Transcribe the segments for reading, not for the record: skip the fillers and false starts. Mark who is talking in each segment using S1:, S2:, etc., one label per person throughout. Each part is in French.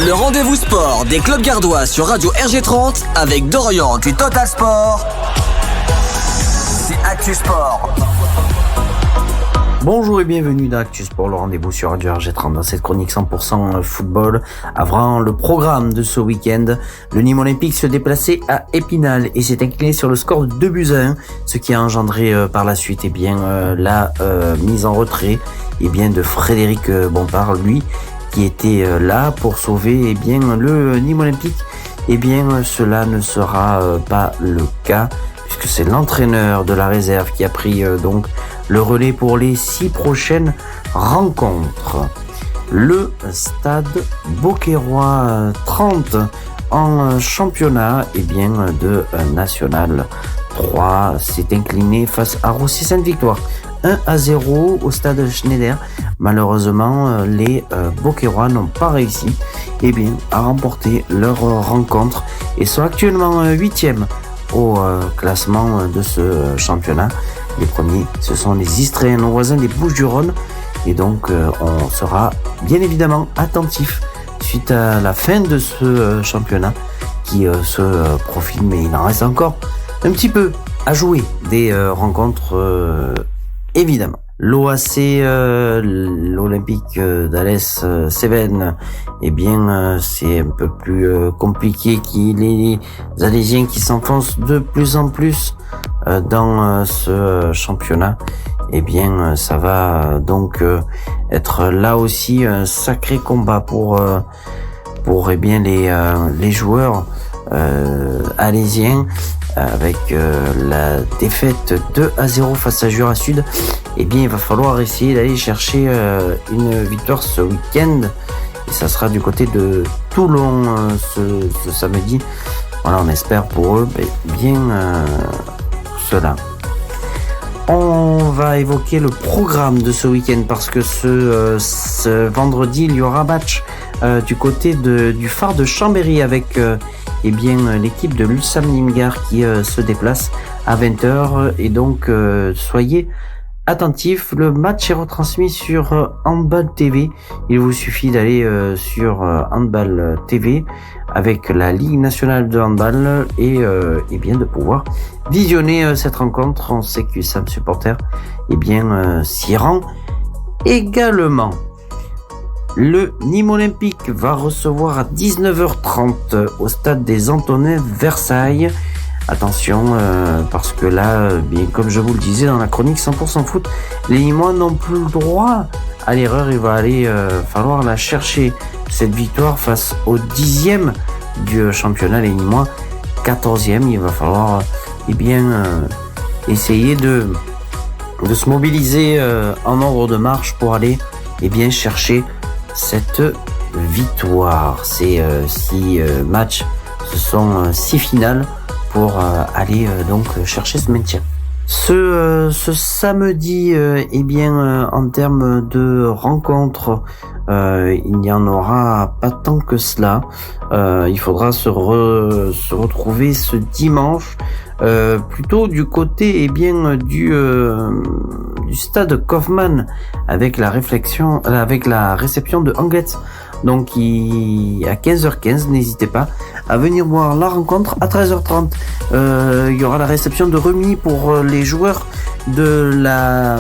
S1: Le rendez-vous sport des clubs gardois sur Radio RG30 avec Dorian du Total Sport. C'est Actu Sport.
S2: Bonjour et bienvenue dans Actu Sport, le rendez-vous sur Radio RG30 dans cette chronique 100% football. Avant le programme de ce week-end, le Nîmes Olympique se déplaçait à Épinal et s'est incliné sur le score de 2-1, ce qui a engendré par la suite la mise en retrait de Frédéric Bompard, lui qui était là pour sauver le Nîmes Olympique. Cela ne sera pas le cas puisque c'est l'entraîneur de la réserve qui a pris le relais pour les 6 prochaines rencontres. Le stade Beauquerrois 30 en championnat de National 3 s'est incliné face à Rossi Sainte-Victoire 1-0 au stade Schneider. Malheureusement, les Beauquerrois n'ont pas réussi à remporter leur rencontre et sont actuellement 8e au classement de ce championnat. Les premiers, ce sont les Istréens, nos voisins des Bouches-du-Rhône. Et donc, on sera bien évidemment attentif suite à la fin de ce championnat qui se profile. Mais il en reste encore un petit peu à jouer des rencontres, évidemment. L'OAC, l'Olympique d'Alès Cévennes, c'est un peu plus compliqué les Alésiens qui s'enfoncent de plus en plus dans ce championnat. Ça va donc être là aussi un sacré combat pour les joueurs alésiens avec la défaite 2-0 face à Jura Sud. Il va falloir essayer d'aller chercher une victoire ce week-end et ça sera du côté de Toulon ce samedi. Voilà, on espère pour eux cela. On va évoquer le programme de ce week-end parce que ce vendredi il y aura match du côté du phare de Chambéry avec l'équipe de l'Ulsam Nimgar qui se déplace à 20h et donc soyez attentifs. Le match est retransmis sur Handball TV. Il vous suffit d'aller sur Handball TV avec la Ligue nationale de handball et de pouvoir visionner cette rencontre. On sait que Sam Supporter s'y rend également. Le Nîmes Olympique va recevoir à 19h30 au stade des Antonins Versailles. Attention, parce que là, comme je vous le disais dans la chronique 100% foot, les Nîmois n'ont plus le droit à l'erreur. Il va falloir la chercher, cette victoire face au 10e du championnat. Les Nîmois 14e. Il va falloir essayer de se mobiliser en ordre de marche pour aller chercher cette victoire. C'est 6 matchs, ce sont 6 finales pour aller chercher ce maintien. Ce samedi, en termes de rencontres, il n'y en aura pas tant que cela. Il faudra se retrouver ce dimanche, plutôt du côté du stade Kaufmann avec la réception de Anglet. Donc à 15h15, n'hésitez pas à venir voir la rencontre. À 13h30, il y aura la réception de remis pour les joueurs de la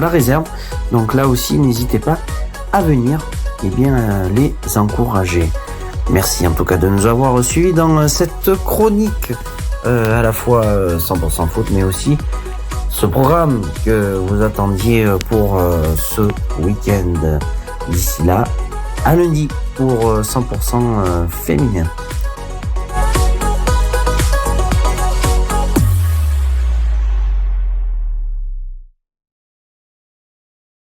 S2: réserve. Donc là aussi, n'hésitez pas à venir les encourager. Merci en tout cas de nous avoir suivis dans cette chronique à la fois 100% foot, mais aussi ce programme que vous attendiez pour ce week-end. D'ici là, à lundi pour 100% féminin.